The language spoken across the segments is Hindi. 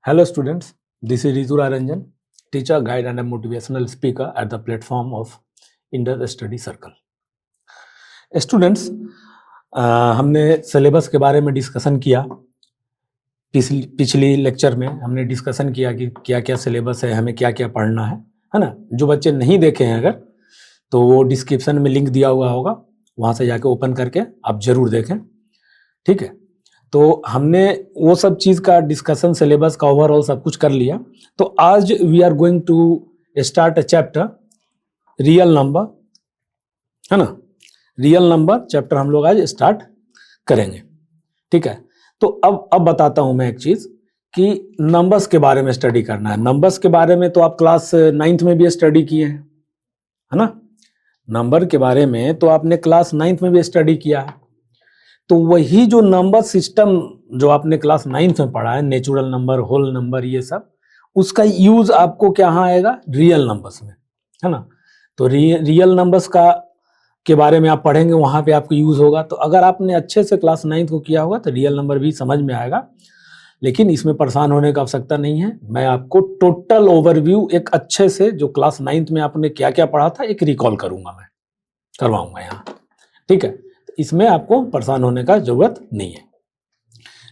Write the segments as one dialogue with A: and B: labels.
A: Hello students, this is Ritu Ranjan, teacher, guide and a motivational speaker at the platform of Inder Study Circle. Students, हमने सिलेबस के बारे में डिस्कशन किया। पिछली लेक्चर में हमने डिस्कशन किया कि क्या क्या सिलेबस है, हमें क्या क्या पढ़ना है ना। जो बच्चे नहीं देखे हैं अगर, तो वो डिस्क्रिप्शन में लिंक दिया हुआ होगा, वहाँ से जाके ओपन करके आप जरूर देखें, ठीक है। तो हमने वो सब चीज़ का डिस्कशन, सिलेबस का ओवरऑल सब कुछ कर लिया। तो आज we are going to start a chapter real number, है ना। रियल नंबर चैप्टर हम लोग आज स्टार्ट करेंगे, ठीक है। तो अब बताता हूं मैं एक चीज़ कि नंबर्स के बारे में स्टडी करना है। नंबर्स के बारे में तो आप क्लास 9th में भी स्टडी किए हैं, है ना। नंबर के बारे में तो आपने क्लास 9th में भी स्टडी किया है। तो वही जो नंबर सिस्टम जो आपने क्लास 9th में पढ़ा है, नेचुरल नंबर, होल नंबर, ये सब, उसका यूज आपको क्या आएगा, रियल नंबर्स में, है ना। तो रियल नंबर्स के बारे में आप पढ़ेंगे, वहां पे आपको यूज होगा। तो अगर आपने अच्छे से क्लास 9th को किया होगा तो रियल नंबर भी समझ में आएगा, लेकिन इसमें परेशान होने का आवश्यकता नहीं है। मैं आपको टोटल ओवरव्यू एक अच्छे से, जो क्लास 9th में आपने क्या क्या पढ़ा था, एक रिकॉल करवाऊंगा यहाँ, ठीक है। इसमें आपको परेशान होने का जरूरत नहीं है,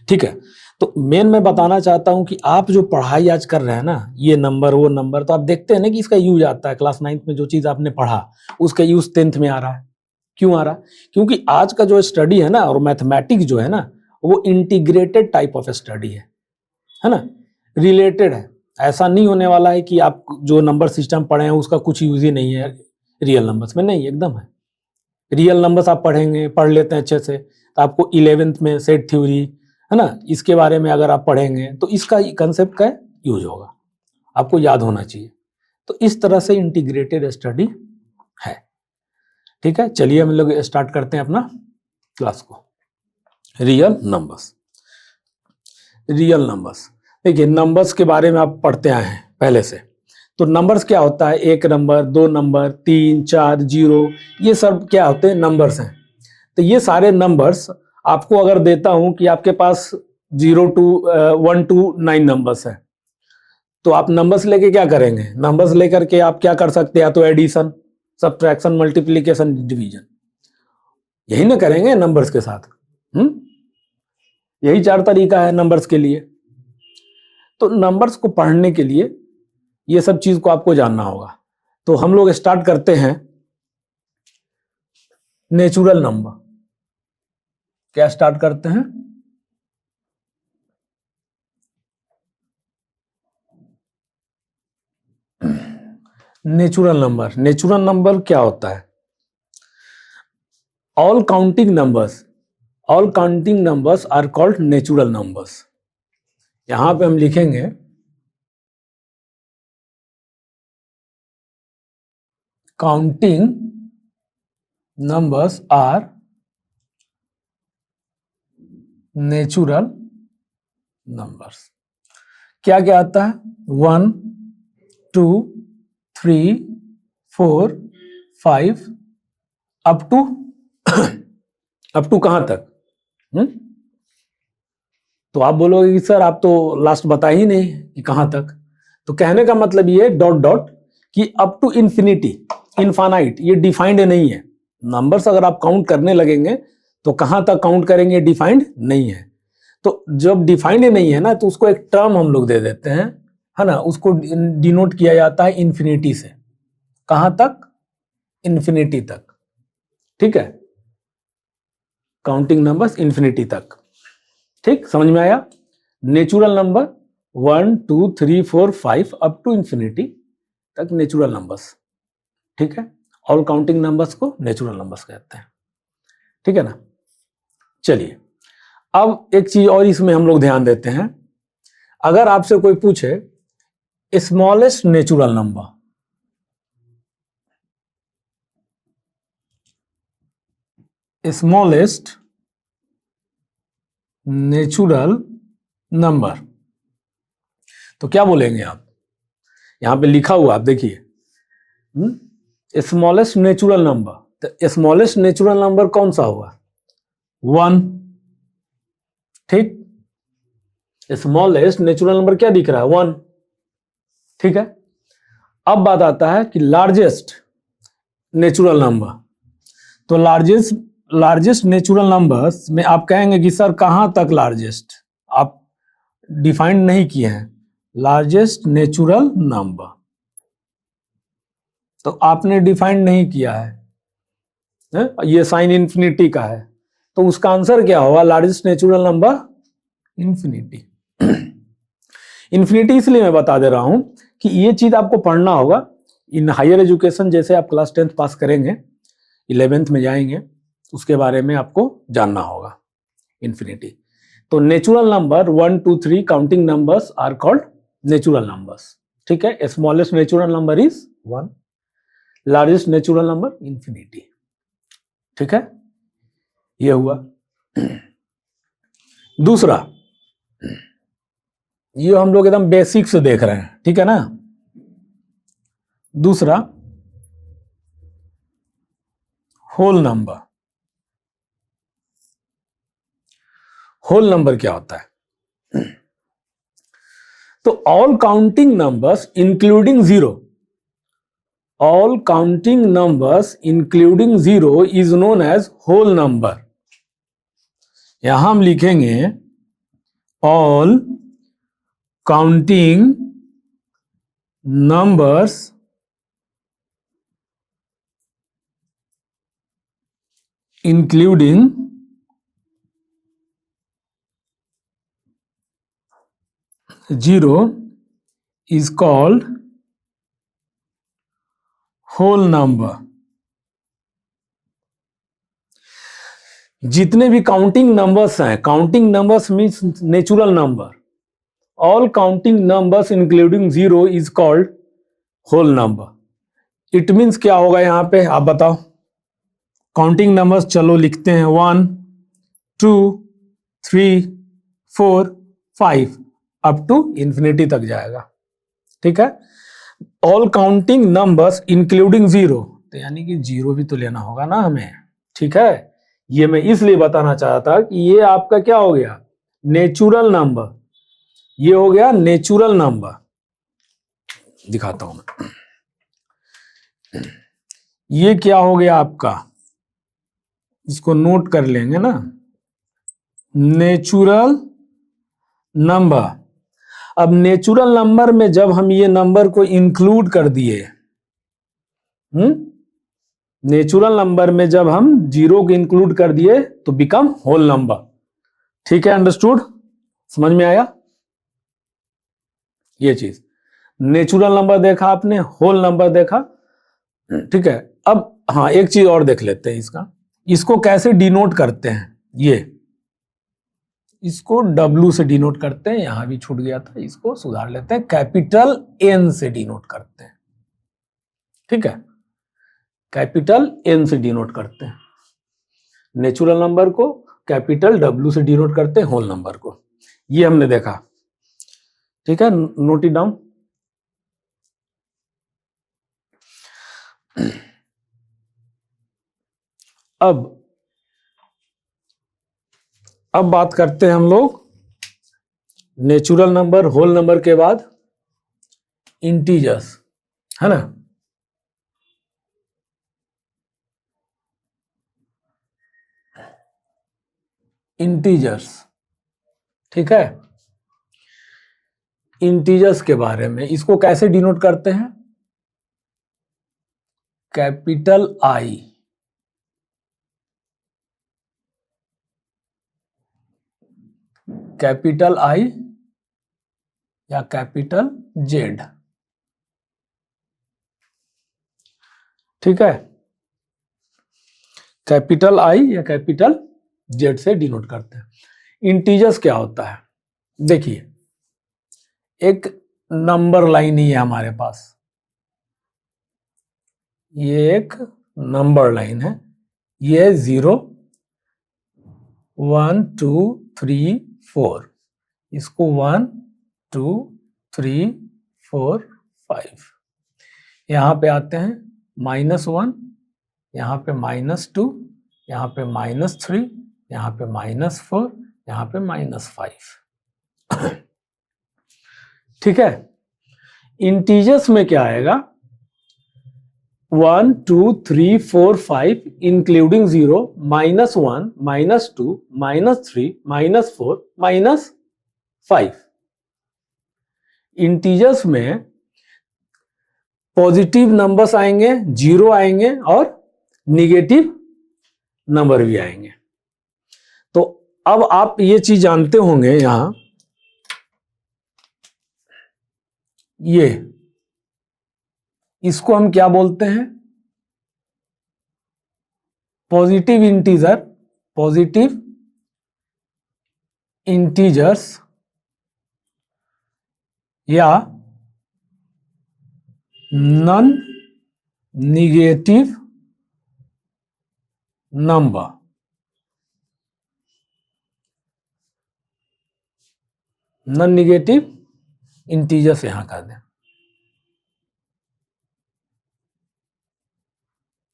A: ठीक है। तो मेन मैं बताना चाहता हूं कि आप जो पढ़ाई आज कर रहे हैं ना, ये नंबर वो नंबर, तो आप देखते हैं ना कि इसका यूज आता है। क्लास 9th में जो चीज आपने पढ़ा उसका यूज 10th में आ रहा है। क्यों आ रहा है? क्योंकि आज का जो स्टडी है ना, और मैथमेटिक्स जो है ना, वो इंटीग्रेटेड टाइप ऑफ स्टडी है ना, रिलेटेड है। ऐसा नहीं होने वाला है कि आप जो नंबर सिस्टम पढ़े हैं उसका कुछ यूज ही नहीं है रियल नंबर्स में, नहीं, एकदम है। रियल नंबर्स आप पढ़ लेते हैं अच्छे से, तो आपको 11th में सेट थ्योरी, है ना, इसके बारे में अगर आप पढ़ेंगे तो इसका कंसेप्ट का यूज होगा, आपको याद होना चाहिए। तो इस तरह से इंटीग्रेटेड स्टडी है, ठीक है। चलिए हम लोग स्टार्ट करते हैं अपना क्लास को। रियल नंबर्स, रियल नंबर्स, देखिए नंबर्स के बारे में आप पढ़ते आए हैं पहले से। तो नंबर्स क्या होता है, 1 नंबर, 2 नंबर, 3, 4, 0, ये सब क्या होते हैं, नंबर्स हैं। तो ये सारे नंबर्स आपको अगर देता हूं कि आपके पास 1 to 9 नंबर्स हैं, तो आप नंबर्स लेके क्या करेंगे? नंबर्स लेकर के आप क्या कर सकते हैं, या तो एडिशन, सब्ट्रैक्शन, मल्टीप्लिकेशन, डिवीजन, यही ना करेंगे नंबर्स के साथ। यही 4 तरीका है नंबर्स के लिए। तो नंबर्स को पढ़ने के लिए ये सब चीज को आपको जानना होगा। तो हम लोग स्टार्ट करते हैं नेचुरल नंबर। क्या स्टार्ट करते हैं? Natural number. नेचुरल नंबर क्या होता है? All counting numbers are called natural numbers. यहां पे हम लिखेंगे counting numbers are natural numbers. क्या क्या आता है? 1, 2, 3, 4, 5 अप टू कहां तक? तो आप बोलोगे कि सर आप तो लास्ट बताए ही नहीं कि कहां तक। तो कहने का मतलब ये डॉट डॉट कि अप टू इंफिनिटी, इनफाइनाइट, ये डिफाइंड नहीं है। नंबर्स अगर आप काउंट करने लगेंगे तो कहां तक काउंट करेंगे, डिफाइंड नहीं है। तो जब डिफाइंड नहीं है ना, तो उसको एक टर्म हम लोग दे देते हैं, है ना, उसको डिनोट किया जाता है इंफिनिटी से। कहां तक? इंफिनिटी तक, ठीक है। काउंटिंग नंबर्स इंफिनिटी तक, ठीक, समझ में आया। Natural number 1, 2, 3, 4, 5 up to infinity तक नेचुरल नंबर्स, ठीक है। ऑल काउंटिंग नंबर्स को नेचुरल नंबर्स कहते हैं, ठीक है ना। चलिए अब एक चीज और इसमें हम लोग ध्यान देते हैं। अगर आपसे कोई पूछे smallest natural number, smallest natural number, तो क्या बोलेंगे आप? यहां पे लिखा हुआ आप देखिए, स्मॉलेस्ट नेचुरल नंबर। तो स्मॉलेस्ट नेचुरल नंबर कौन सा होगा? 1, ठीक। स्मॉलेस्ट नेचुरल नंबर क्या दिख रहा है? 1। ठीक है, अब बात आता है कि लार्जेस्ट नेचुरल नंबर। तो लार्जेस्ट नेचुरल नंबर्स में आप कहेंगे कि सर कहां तक लार्जेस्ट, आप डिफाइन नहीं किए हैं लार्जेस्ट नेचुरल नंबर, तो आपने डिफाइन नहीं किया है, ये साइन इंफिनिटी का है, तो उसका आंसर क्या होगा? Largest natural number infinity. Infinity इसलिए मैं बता दे रहा हूं कि ये चीज आपको पढ़ना होगा इन हायर एजुकेशन। जैसे आप क्लास 10th पास करेंगे, 11th में जाएंगे, उसके बारे में आपको जानना होगा इंफिनिटी। तो natural number 1 2 3 counting numbers are called natural numbers. ठीक है, smallest natural number is 1, largest natural number infinity. ठीक है, ये हुआ। दूसरा, ये हम लोग एकदम बेसिक से देख रहे हैं, ठीक है ना। दूसरा, होल नंबर। होल नंबर क्या होता है? तो all counting numbers including zero, all counting numbers including zero is known as whole number. यहां हम लिखेंगे all counting numbers including zero is called whole number. जितने भी काउंटिंग नंबर्स हैं, counting numbers means natural number, all counting numbers including zero is called whole number. It means क्या होगा यहां पे, आप बताओ। काउंटिंग नंबर्स चलो लिखते हैं, 1 2 3 4 5 अप टू इंफिनिटी तक जाएगा। ठीक है, all counting numbers including zero, तो यानी कि जीरो भी तो लेना होगा ना हमें। ठीक है, ये मैं इसलिए बताना चाहता कि ये आपका क्या हो गया? Natural number. ये हो गया नेचुरल नंबर। दिखाता हूं मैं, ये क्या हो गया आपका, इसको नोट कर लेंगे ना, नेचुरल नंबर। अब नेचुरल नंबर में जब हम ये नंबर को इंक्लूड कर दिए, नेचुरल नंबर में जब हम जीरो को इंक्लूड कर दिए तो बिकम होल नंबर। ठीक है, अंडरस्टूड, समझ में आया ये चीज। नेचुरल नंबर देखा आपने, होल नंबर देखा। ठीक है, अब हाँ एक चीज और देख लेते हैं इसका, इसको कैसे डिनोट करते हैं। ये इसको W से डिनोट करते हैं, यहां भी छूट गया था, इसको सुधार लेते हैं, कैपिटल N से डिनोट करते हैं। ठीक है, कैपिटल N से डिनोट करते हैं नेचुरल नंबर को, कैपिटल W से डिनोट करते हैं होल नंबर को। ये हमने देखा। ठीक है, नोट इट डाउन। अब बात करते हैं हम लोग नेचुरल नंबर, होल नंबर के बाद इंटीजर्स, है ना। इंटीजर्स, ठीक है, इंटीजर्स के बारे में, इसको कैसे डिनोट करते हैं? कैपिटल I, कैपिटल I या कैपिटल Z। ठीक है, कैपिटल I या कैपिटल Z से डिनोट करते हैं। इंटीजर्स क्या होता है? देखिए, एक नंबर लाइन ही है हमारे पास, ये एक नंबर लाइन है, ये 0 1 2 3 4, इसको 1 2 3 4 5, यहां पे आते हैं -1, यहां पे -2, यहां पे -3, यहां पे -4, यहां पे -5। ठीक है, इंटीजर्स में क्या आएगा, 1 2 3 4 5 इंक्लूडिंग 0 -1 -2 -3 -4 -5। इंटीजर्स में पॉजिटिव नंबर्स आएंगे, जीरो आएंगे और निगेटिव नंबर भी आएंगे। तो अब आप ये चीज जानते होंगे, यहां ये इसको हम क्या बोलते हैं, पॉजिटिव इंटीजर, पॉजिटिव इंटीजर्स या non negative number. Non negative integers यहां कर दें,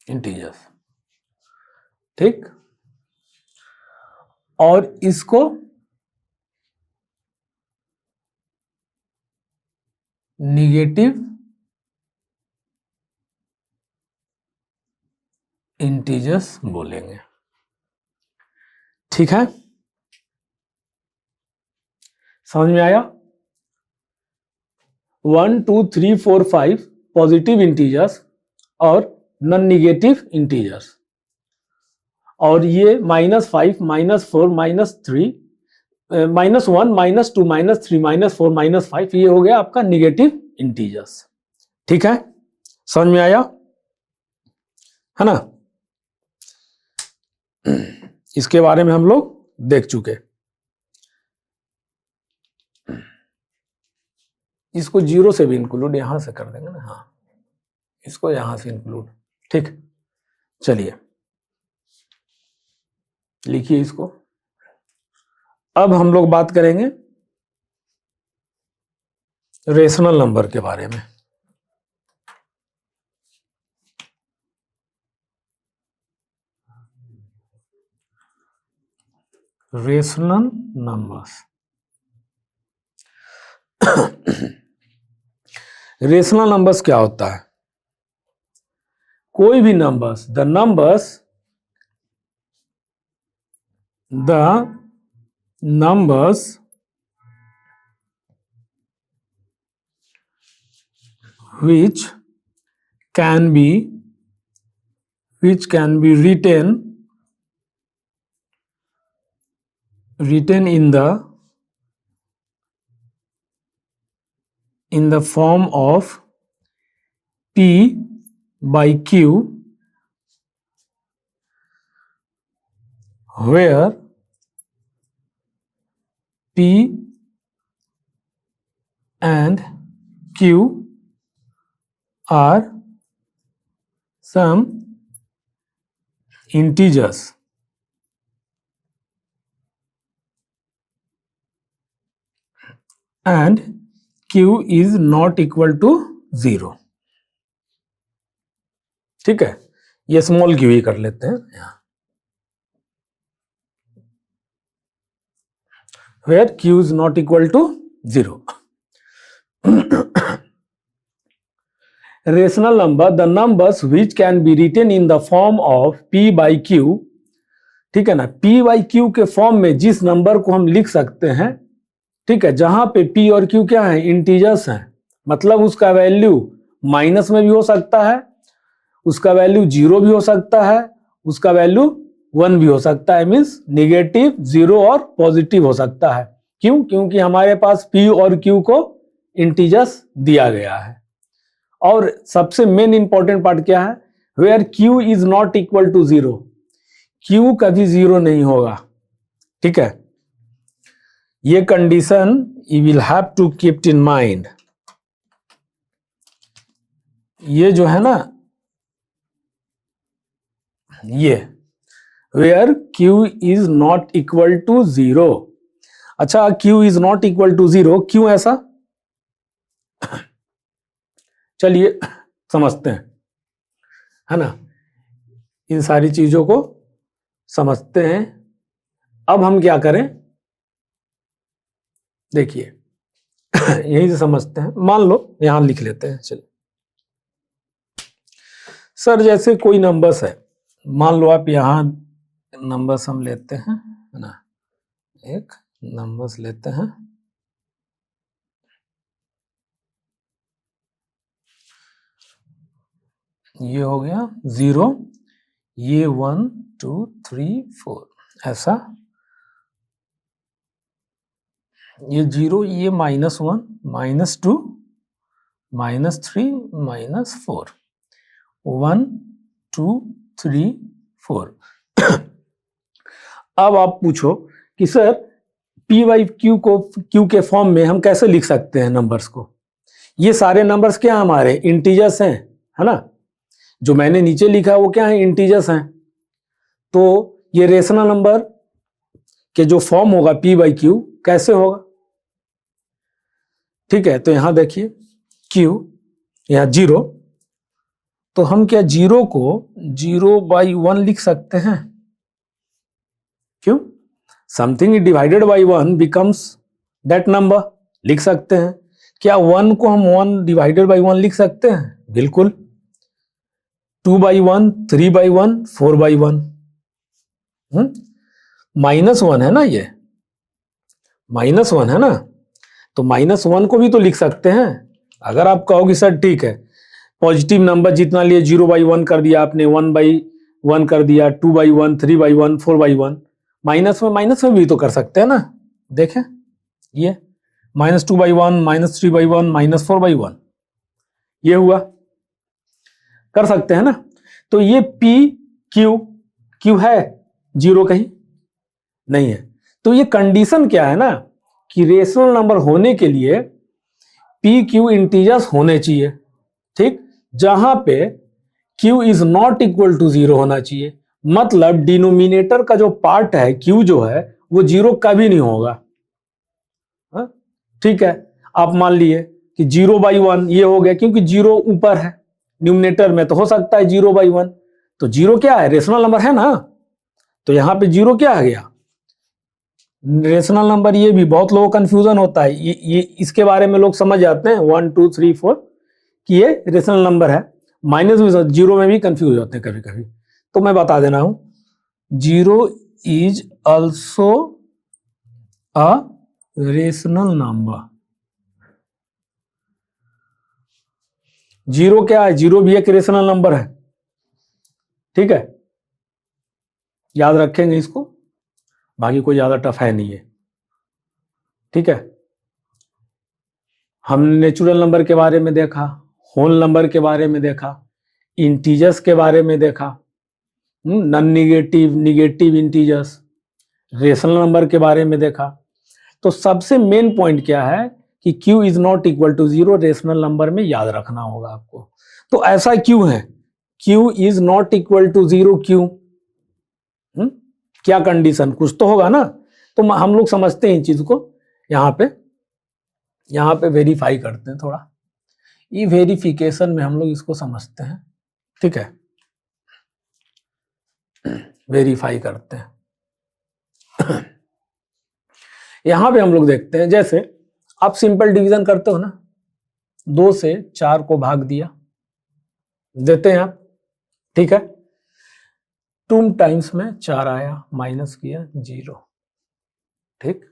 A: इंटीजर्स, ठीक। और इसको निगेटिव इंटीजर्स बोलेंगे, ठीक है, समझ में आया। 1 2 3 4 5 पॉजिटिव इंटीजर्स और नॉन निगेटिव इंटीजर्स, और ये -5 -4 -3 -1 -2 -3 -4 -5 ये हो गया आपका निगेटिव इंटीजर्स, ठीक है, समझ में आया, है ना। इसके बारे में हम लोग देख चुके। इसको जीरो से भी इंक्लूड यहां से कर देंगे ना, हाँ, इसको यहां से इंक्लूड, ठीक। चलिए लिखिए इसको। अब हम लोग बात करेंगे रेशनल नंबर के बारे में। रेशनल नंबर्स, रेशनल नंबर्स क्या होता है, कोई भी numbers, the numbers which can be written in the form of P by Q, where P and Q are some integers and Q is not equal to 0, ठीक है, ये स्मॉल क्यू ही कर लेते हैं यहाँ, where Q is not equal to 0। Rational number, the numbers which can be written in the form of P by Q, ठीक है ना, P by Q के फॉर्म में जिस नंबर को हम लिख सकते हैं, ठीक है, जहां पे P और Q क्या है, इंटीजर्स हैं, मतलब उसका वैल्यू माइनस में भी हो सकता है, उसका वैल्यू जीरो भी हो सकता है, उसका वैल्यू 1 भी हो सकता है, मीन्स निगेटिव, जीरो और पॉजिटिव हो सकता है। क्यों? क्योंकि हमारे पास P और Q को इंटीजर्स दिया गया है। और सबसे मेन इंपॉर्टेंट पार्ट क्या है, where Q is not equal to 0, Q कभी 0 नहीं होगा, ठीक है, ये condition you will have to keep in mind. ये जो है ना, ये where Q is not equal to 0। अच्छा, Q is not equal to 0 क्यों ऐसा, चलिए समझते हैं, है ना, इन सारी चीजों को समझते हैं। अब हम क्या करें, देखिए यही से समझते हैं। मान लो यहां लिख लेते हैं, चलिए सर जैसे कोई नंबर्स है, मान लो आप यहां नंबर्स हम लेते हैं, है ना, एक नंबर्स लेते हैं, ये हो गया 0, ये 1 2 3 4, ऐसा, ये 0, ये -1 -2 -3 -4, 1 2 3 4। अब आप पूछो कि सर P बाई Q को Q के फॉर्म में हम कैसे लिख सकते हैं नंबर्स को? ये सारे नंबर्स क्या हमारे इंटीजर्स हैं, है ना, जो मैंने नीचे लिखा है वो क्या है, इंटीजर्स हैं। तो ये रेशनल नंबर के जो फॉर्म होगा P बाई Q कैसे होगा? ठीक है, तो यहां देखिए Q यहाँ 0, तो हम क्या 0 को 0/1 लिख सकते हैं? क्यों? Something divided by 1 becomes that number, लिख सकते हैं। क्या 1 को हम 1 डिवाइडेड बाई 1 लिख सकते हैं? बिल्कुल। 2/1 3/1 4/1, -1 है ना, ये -1 है ना, तो -1 को भी तो लिख सकते हैं। अगर आप कहोगे सर ठीक है, पॉजिटिव नंबर जितना लिए 0/1 कर दिया आपने, 1/1 कर दिया, 2/1 3/1 4/1, माइनस में भी तो कर सकते हैं ना। देखें ये -2/1 -3/1 -4/1, ये हुआ, कर सकते हैं ना। तो ये P Q है 0 कहीं नहीं है। तो ये कंडीशन क्या है ना कि रेशनल नंबर होने के लिए P Q इंटीजर्स होने चाहिए, ठीक, जहां पे Q is not equal to 0 होना चाहिए। मतलब डिनोमिनेटर का जो पार्ट है Q जो है वो 0 कभी नहीं होगा। ठीक है, आप मान लिए कि 0/1 ये हो गया, क्योंकि 0 ऊपर है न्यूमिनेटर में, तो हो सकता है 0/1, तो 0 क्या है, रेशनल नंबर है ना। तो यहां पे 0 क्या आ गया, रेशनल नंबर। ये भी बहुत लोगों को कंफ्यूजन होता है, ये इसके बारे में लोग समझ जाते हैं 1 2 3 4 कि ये रेशनल नंबर है। माइनस भी 0 में भी कंफ्यूज होते हैं कभी कभी, तो मैं बता देना हूं 0 is also a rational number. 0 क्या है, 0 भी एक रेशनल नंबर है। ठीक है, याद रखेंगे इसको, बाकी कोई ज्यादा टफ है नहीं है। ठीक है, हमने नेचुरल नंबर के बारे में देखा, होल नंबर के बारे में देखा, इंटीजर्स के बारे में देखा, non negative negative integers, rational number के बारे में देखा। तो सबसे मेन पॉइंट क्या है कि Q is not equal to 0 rational number में याद रखना होगा आपको। तो ऐसा क्यों है, Q is not equal to 0 क्यों? क्या कंडीशन, कुछ तो होगा ना। तो हम लोग समझते हैं इन चीज को, यहाँ पे वेरीफाई करते हैं थोड़ा, ये वेरिफिकेशन में हम लोग इसको समझते हैं। ठीक है, वेरीफाई करते हैं। यहां पे हम लोग देखते हैं, जैसे आप सिंपल डिवीजन करते हो ना, 2 से 4 को भाग दिया, देते हैं आप, ठीक है, 2 टाइम्स में 4 आया, माइनस किया 0। ठीक,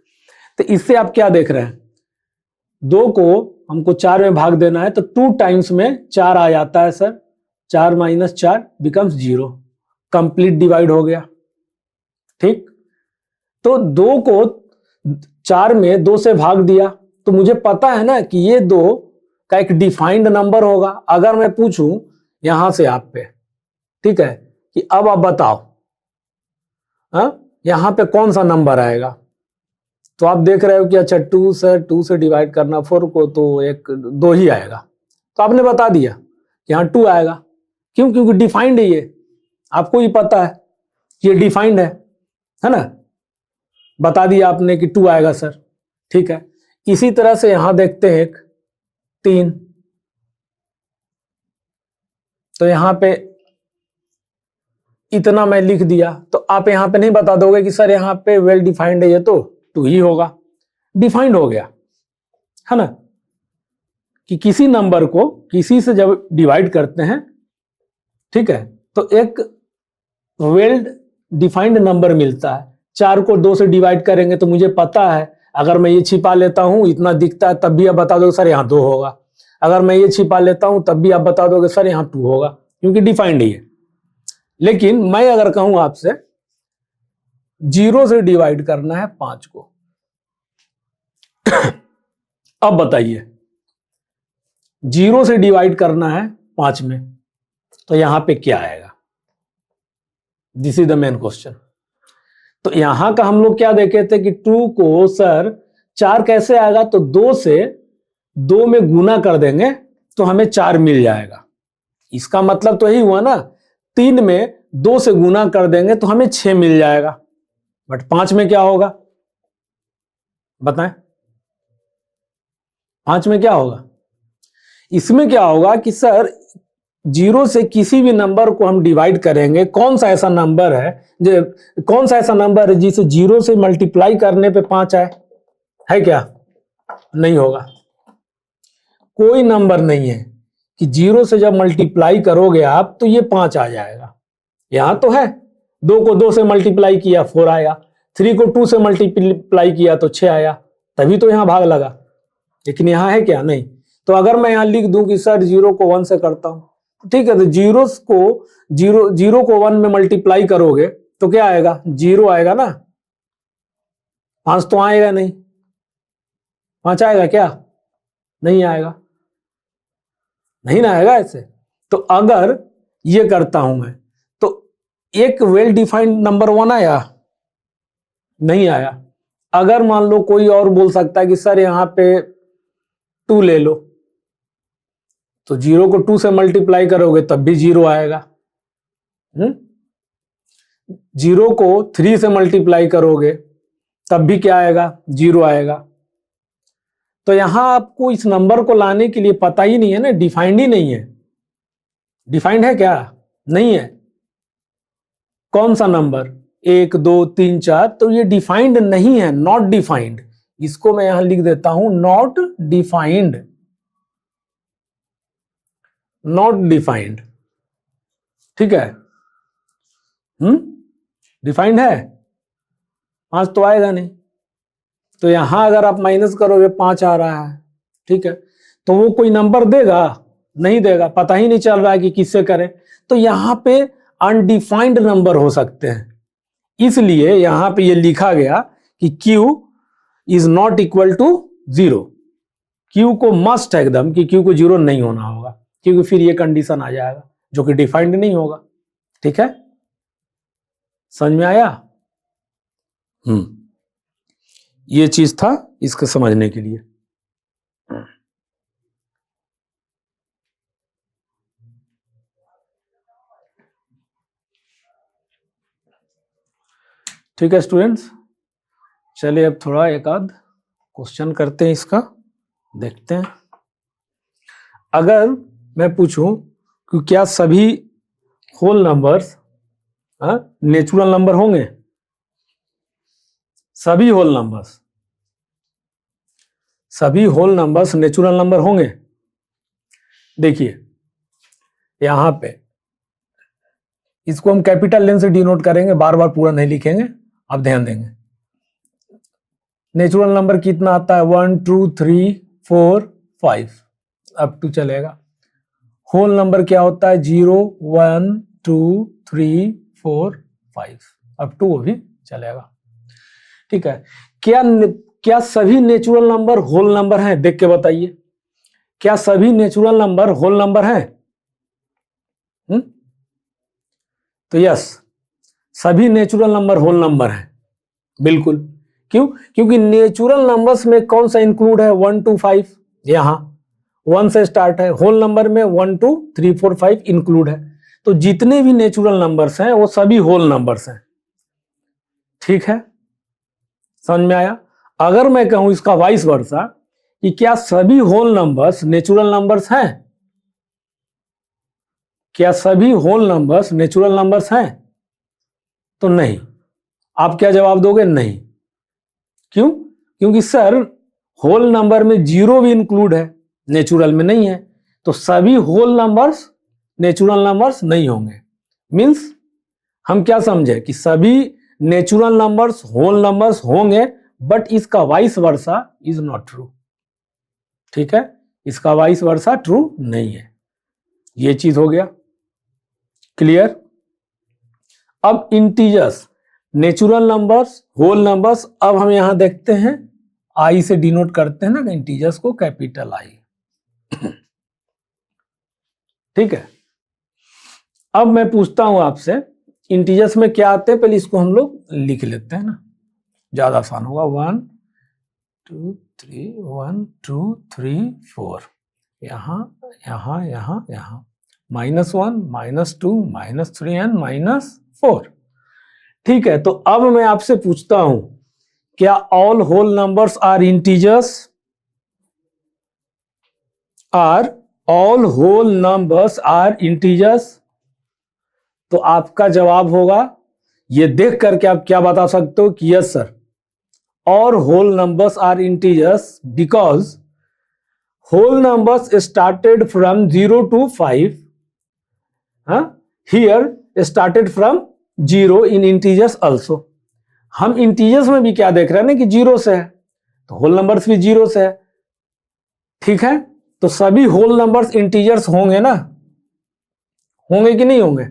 A: तो इससे आप क्या देख रहे हैं, 2 को हमको 4 में भाग देना है, तो 2 टाइम्स में 4 आ जाता है सर, 4 - 4 बिकम्स 0, कंप्लीट डिवाइड हो गया। ठीक, तो 2 को 4 में 2 से भाग दिया, तो मुझे पता है ना कि ये 2 का एक डिफाइंड नंबर होगा। अगर मैं पूछूं यहां से आप पे, ठीक है, कि अब आप बताओ यहां पे कौन सा नंबर आएगा, तो आप देख रहे हो कि अच्छा 2 से डिवाइड करना 4 को, तो 2 ही आएगा। तो आपने बता दिया यहां 2 आएगा। क्यों? क्योंकि डिफाइंड है ये, आपको ही पता है ये डिफाइंड है ना, बता दिया आपने कि 2 आएगा सर। ठीक है, इसी तरह से यहां देखते हैं 3, तो यहां पे इतना मैं लिख दिया, तो आप यहां पे नहीं बता दोगे कि सर यहां पे वेल डिफाइंड है ये, तो 2 ही होगा। डिफाइंड हो गया, है ना, कि किसी नंबर को किसी से जब डिवाइड करते हैं, ठीक है, तो एक वेल डिफाइंड नंबर मिलता है। 4 को 2 से डिवाइड करेंगे तो मुझे पता है, अगर मैं ये छिपा लेता हूं, इतना दिखता है, तब भी आप बता दो सर यहाँ 2 होगा। अगर मैं ये छिपा लेता हूं तब भी आप बता दोगे सर यहाँ 2 होगा, क्योंकि डिफाइंड ही है। लेकिन मैं अगर कहूं आपसे 0 से डिवाइड करना है 5 को, अब बताइए 0 से डिवाइड करना है 5 में, तो यहां पे क्या आएगा? This is the main question. तो यहां का हम लोग क्या देखे थे कि 2 को सर 4 कैसे आएगा, तो 2 से 2 में गुना कर देंगे तो हमें 4 मिल जाएगा। इसका मतलब तो यही हुआ ना, 3 में 2 से गुना कर देंगे तो हमें 6 मिल जाएगा। बट 5 में क्या होगा बताएं? 5 में क्या होगा? इसमें क्या होगा कि सर 0 से किसी भी नंबर को हम डिवाइड करेंगे, कौन सा ऐसा नंबर है जिसे 0 से मल्टीप्लाई करने पे 5 आए? है क्या? नहीं होगा। कोई नंबर नहीं है कि 0 से जब मल्टीप्लाई करोगे आप तो ये 5 आ जाएगा। यहां तो है, 2 को 2 से मल्टीप्लाई किया 4 आया, 3 को 2 से मल्टीप्लाई किया तो 6 आया, तभी तो यहां भाग लगा। लेकिन यहां है क्या? नहीं। तो अगर मैं यहां लिख दूं कि सर 0 को 1 से करता हूं, ठीक है, तो 0 को 1 में मल्टीप्लाई करोगे तो क्या आएगा? 0 आएगा ना, 5 तो आएगा नहीं। 5 आएगा क्या? नहीं आएगा, नहीं ना आएगा ऐसे। तो अगर ये करता हूं मैं तो एक वेल डिफाइंड नंबर 1 आया? नहीं आया। अगर मान लो कोई और बोल सकता है कि सर यहां पे 2 ले लो, तो 0 को 2 से मल्टीप्लाई करोगे तब भी 0 आएगा। 0 को 3 से मल्टीप्लाई करोगे तब भी क्या आएगा? 0 आएगा। तो यहां आपको इस नंबर को लाने के लिए पता ही नहीं है ना, डिफाइंड ही नहीं है। डिफाइंड है क्या? नहीं है। कौन सा नंबर? 1 2 3 4, तो ये डिफाइंड नहीं है, नॉट डिफाइंड। इसको मैं यहां लिख देता हूं नॉट डिफाइंड, नॉट डिफाइंड, ठीक है। डिफाइंड है? 5 तो आएगा नहीं। तो यहां अगर आप माइनस करोगे 5 आ रहा है, ठीक है, तो वो कोई नंबर देगा? नहीं देगा, पता ही नहीं चल रहा है कि किससे करें। तो यहां पे अनडिफाइंड नंबर हो सकते हैं, इसलिए यहां पे ये लिखा गया कि Q is not equal to 0। Q को मस्ट है एकदम कि Q को 0 नहीं होना होगा, क्योंकि फिर ये कंडीशन आ जाएगा जो कि डिफाइंड नहीं होगा। ठीक है, समझ में आया? ये चीज था इसको समझने के लिए। ठीक है स्टूडेंट्स, चलिए अब थोड़ा एक आध क्वेश्चन करते हैं, इसका देखते हैं। अगर मैं पूछूं कि क्या सभी होल नंबर्स नेचुरल नंबर होंगे? सभी होल नंबर्स नेचुरल नंबर होंगे? देखिए यहां पे इसको हम कैपिटल लेन से डिनोट करेंगे, बार बार पूरा नहीं लिखेंगे, आप ध्यान देंगे। नेचुरल नंबर कितना आता है? 1 2 3 4 5 अप टू चलेगा। होल नंबर क्या होता है? 0 1 2 3 4 5 अप टू वो भी चलेगा। ठीक है, क्या सभी नेचुरल नंबर होल नंबर हैं? देख के बताइए, क्या सभी नेचुरल नंबर होल नंबर हैं? तो यस, सभी नेचुरल नंबर होल नंबर हैं, बिल्कुल। क्यों? क्योंकि नेचुरल नंबर्स में कौन सा इंक्लूड है? 1 2 5, यहां 1 से स्टार्ट है। होल नंबर में 1 2 3 4 5 इंक्लूड है। तो जितने भी नेचुरल नंबर्स हैं वो सभी होल नंबर्स हैं। ठीक है, समझ में आया? अगर मैं कहूं इसका वाइस वर्सा कि क्या सभी होल नंबर्स नेचुरल नंबर्स हैं? क्या सभी होल नंबर्स नेचुरल नंबर्स हैं? तो नहीं। आप क्या जवाब दोगे? नहीं। क्यों? क्योंकि सर होल नंबर में जीरो भी इंक्लूड है, नेचुरल में नहीं है, तो सभी होल नंबर्स नेचुरल नंबर्स नहीं होंगे। मींस हम क्या समझे कि सभी नेचुरल नंबर्स होल नंबर्स होंगे, बट इसका vice versa is not true. ठीक है, इसका वाइस वर्सा ट्रू नहीं है। ये चीज हो गया क्लियर। अब integers, natural numbers, whole numbers, अब हम यहां देखते हैं आई से डिनोट करते हैं ना इंटीजर्स को, कैपिटल आई। ठीक है, अब मैं पूछता हूं आपसे इंटीजर्स में क्या आते हैं, पहले इसको हम लोग लिख लेते हैं ना, ज्यादा आसान होगा। 1 2 3 1 2 3 4, यहां यहां यहां यहां, -1 -2 -3 एंड -4। ठीक है, तो अब मैं आपसे पूछता हूं क्या all whole numbers are integers? Are all whole numbers are integers? तो आपका जवाब होगा, ये देख करके आप क्या बता सकते हो कि yes sir, all whole numbers are integers because whole numbers started from 0 to 5, here started from 0 in integers also। हम इंटीजर्स में भी क्या देख रहे हैं ना कि जीरो से है, तो होल नंबर्स भी जीरो से है। ठीक है, तो सभी होल नंबर्स इंटीजर्स होंगे ना, होंगे कि नहीं होंगे?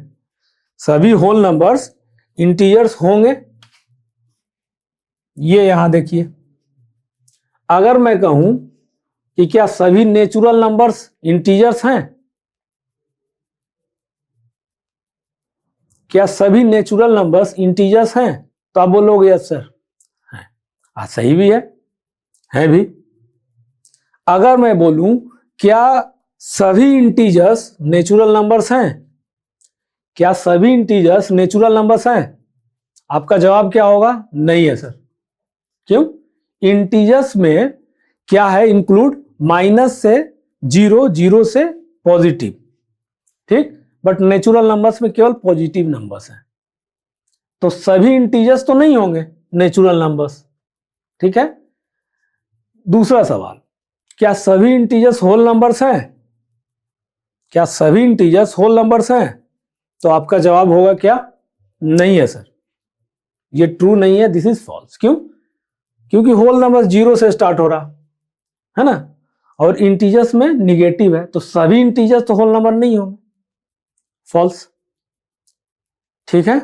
A: सभी होल नंबर्स इंटीजर्स होंगे। ये यहां देखिए, अगर मैं कहूं कि क्या सभी नेचुरल नंबर्स इंटीजर्स हैं, क्या सभी नेचुरल नंबर्स इंटीजर्स हैं, तो आप बोलोगे यस सर हैं। सही भी है भी। अगर मैं बोलूं क्या सभी इंटीजर्स नेचुरल नंबर्स हैं, क्या सभी इंटीजर्स नेचुरल नंबर्स हैं, आपका जवाब क्या होगा? नहीं है सर। क्यों? इंटीजर्स में क्या है इंक्लूड? माइनस से जीरो, जीरो से पॉजिटिव। ठीक, बट नेचुरल नंबर्स में केवल पॉजिटिव नंबर्स हैं, तो सभी इंटीजर्स तो नहीं होंगे नेचुरल नंबर्स। ठीक है, दूसरा सवाल, क्या सभी इंटीजर्स होल नंबर्स हैं? क्या सभी इंटीजर्स होल नंबर्स हैं? तो आपका जवाब होगा क्या? नहीं है सर, ये ट्रू नहीं है, दिस इज फॉल्स। क्यों? क्योंकि होल नंबर जीरो से स्टार्ट हो रहा है ना, और इंटीजर्स में निगेटिव है, तो सभी इंटीजर्स तो होल नंबर नहीं होंगे, फॉल्स। ठीक है,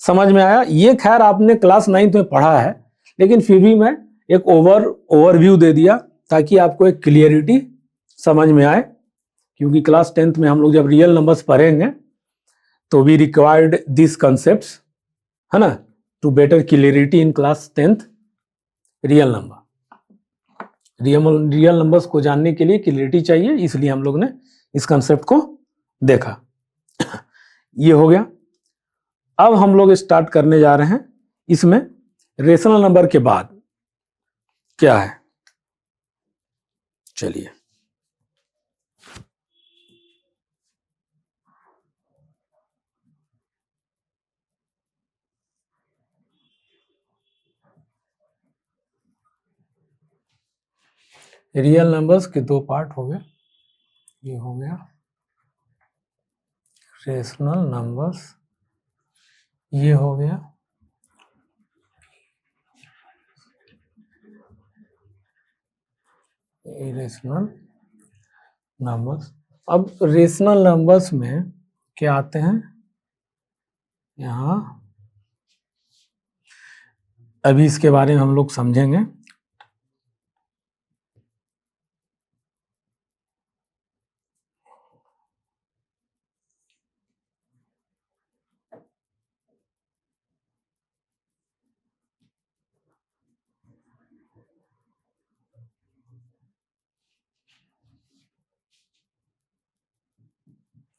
A: समझ में आया? ये खैर आपने क्लास 9th में पढ़ा है, लेकिन फिर भी मैं एक ओवरव्यू दे दिया ताकि आपको एक क्लियरिटी समझ में आए, क्योंकि क्लास 10th में हम लोग जब रियल नंबर्स पढ़ेंगे तो वी रिक्वायर्ड दिस कंसेप्ट्स, है ना, to better clarity in class 10th। Real numbers को जानने के लिए क्लियरिटी चाहिए, इसलिए हम लोग ने इस कंसेप्ट को देखा। ये हो गया। अब हम लोग स्टार्ट करने जा रहे हैं इसमें रेशनल नंबर के बाद क्या है। चलिए, रियल नंबर्स के दो पार्ट हो गए, ये हो गया रेशनल नंबर्स, ये हो गया इरेशनल नंबर्स। अब रेशनल नंबर्स में क्या आते हैं यहाँ, अभी इसके बारे में हम लोग समझेंगे।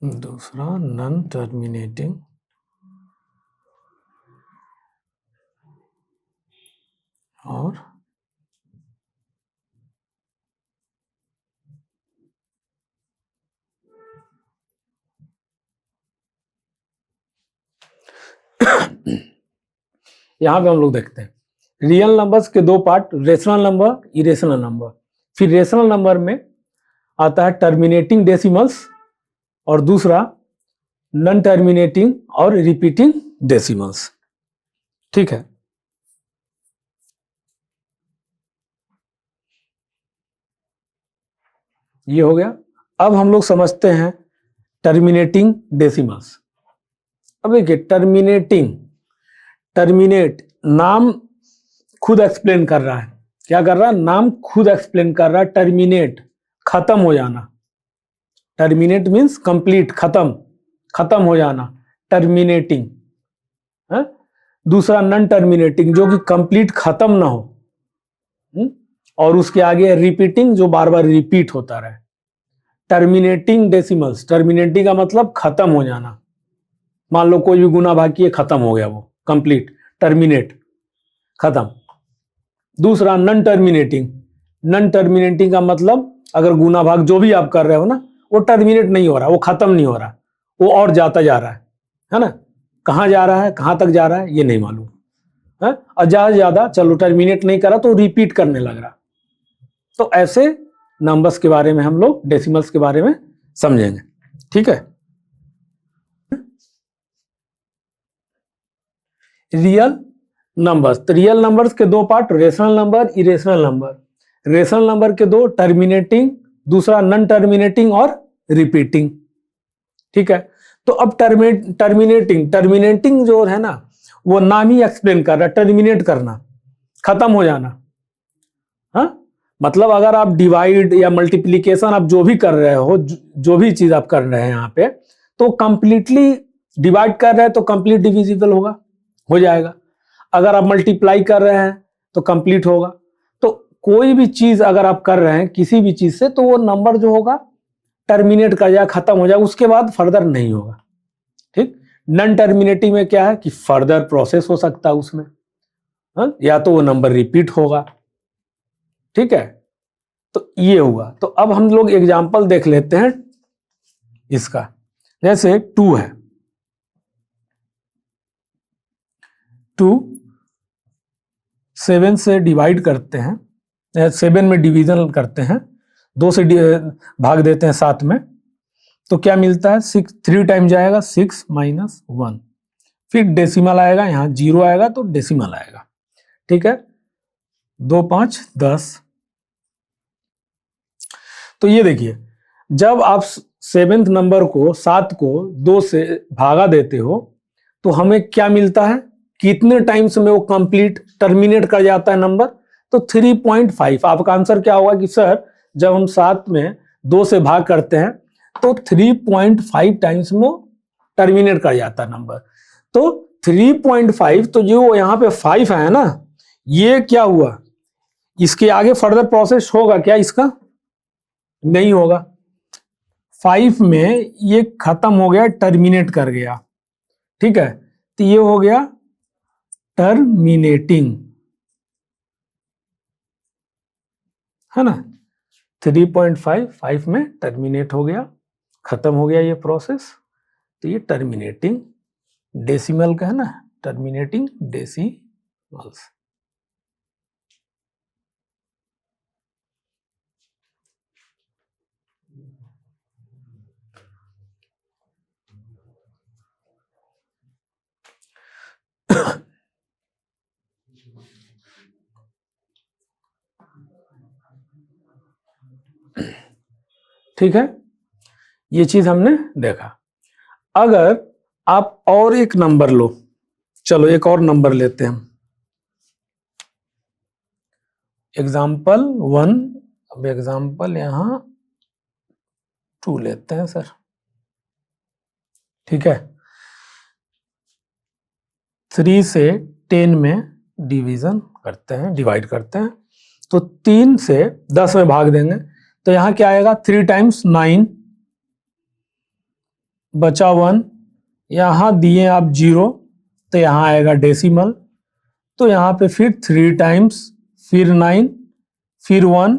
A: दूसरा नॉन टर्मिनेटिंग और यहां पे हम लोग देखते हैं रियल नंबर्स के दो part, rational number, irrational number. फिर रेशनल नंबर में आता है टर्मिनेटिंग डेसिमल्स और दूसरा नॉन टर्मिनेटिंग और रिपीटिंग डेसिमल्स। ठीक है, ये हो गया। अब हम लोग समझते हैं टर्मिनेटिंग डेसिमल्स। अब देखिए टर्मिनेट नाम खुद एक्सप्लेन कर रहा है। क्या कर रहा है? नाम खुद एक्सप्लेन कर रहा है। टर्मिनेट खत्म हो जाना, टर्मिनेट मीन्स कंप्लीट, खत्म हो जाना, टर्मिनेटिंग है। दूसरा नॉन टर्मिनेटिंग, जो कि कंप्लीट खत्म ना हो, और उसके आगे रिपीटिंग, जो बार बार रिपीट होता रहे। टर्मिनेटिंग डेसिमल्स, टर्मिनेटिंग का मतलब खत्म हो जाना। मान लो कोई भी गुना भाग किए, खत्म हो गया, वो कंप्लीट, टर्मिनेट, खत्म। दूसरा नॉन टर्मिनेटिंग का मतलब अगर गुना भाग जो भी आप कर रहे हो ना, वो टर्मिनेट नहीं हो रहा, वो खत्म नहीं हो रहा, वो और जाता जा रहा है ना। कहाँ जा रहा है, कहाँ तक जा रहा है, ये नहीं मालूम है। और ज्यादा चलो टर्मिनेट नहीं करा तो रिपीट करने लग रहा। तो ऐसे नंबर्स के बारे में हम लोग डेसिमल्स के बारे में समझेंगे। ठीक है, रियल नंबर्स। तो रियल नंबर्स के दो part, rational number, irrational number. Rational number के दो, टर्मिनेटिंग, दूसरा नॉन टर्मिनेटिंग और रिपीटिंग। ठीक है, तो अब टर्मिनेटिंग जो है ना, वो नाम ही एक्सप्लेन कर रहा है, टर्मिनेट करना, खत्म हो जाना। हाँ, मतलब अगर आप डिवाइड या मल्टीप्लीकेशन आप जो भी कर रहे हो, जो भी चीज आप कर रहे हैं यहाँ पे, तो कंप्लीटली डिवाइड कर रहे हैं तो कंप्लीट डिविजिबल होगा, हो जाएगा। अगर आप मल्टीप्लाई कर रहे हैं तो कंप्लीट होगा। तो कोई भी चीज अगर आप कर रहे हैं किसी भी चीज से, तो वो नंबर जो होगा टर्मिनेट कर जाएगा, खत्म हो जाएगा, उसके बाद फर्दर नहीं होगा। ठीक, नॉन टर्मिनेटिंग में क्या है कि फर्दर प्रोसेस हो सकता है उसमें, या तो वो नंबर रिपीट होगा। ठीक है, तो ये हुआ। तो अब हम लोग एग्जाम्पल देख लेते हैं इसका। जैसे 2 है, 2 7 से डिवाइड करते हैं, 7 में डिवीजन करते हैं, 2 से भाग देते हैं 7 में, तो क्या मिलता है? 6, 3 टाइम जाएगा, 6 माइनस 1, फिर डेसिमल आएगा, यहाँ 0 आएगा तो डेसिमल आएगा। ठीक है, 2 5 10। तो ये देखिए, जब आप 7th नंबर को 7 को 2 से भागा देते हो तो हमें क्या मिलता है? कितने टाइम्स में वो कंप्लीट टर्मिनेट कर जाता है नंबर? तो 3.5। आपका आंसर क्या होगा कि सर जब हम 7 में 2 से भाग करते हैं तो 3.5 टाइम्स में टर्मिनेट कर जाता है नंबर। तो 3.5, तो जो यहाँ पे 5 है ना, ये क्या हुआ? इसके आगे फर्दर प्रोसेस होगा क्या? इसका नहीं होगा। 5 में ये खत्म हो गया, टर्मिनेट कर गया। ठीक है, तो ये हो गया टर्मिनेटिंग, है ना। 3.5 5 में टर्मिनेट हो गया, खत्म हो गया ये प्रोसेस, तो ये टर्मिनेटिंग डेसिमल का है ना, टर्मिनेटिंग डेसिमल्स। ठीक है, ये चीज हमने देखा। अगर आप और एक नंबर लो, चलो एक और नंबर लेते हैं, एग्जाम्पल 1। अब एग्जाम्पल यहां 2 लेते हैं सर। ठीक है, 3 से 10 में डिवीजन करते हैं, डिवाइड करते हैं, तो 3 से 10 में भाग देंगे, तो यहाँ क्या आएगा? 3 टाइम्स 9, बचा 1, यहाँ दिए आप 0, तो यहाँ आएगा डेसिमल, तो यहाँ पे फिर 3 टाइम्स, फिर 9, फिर 1,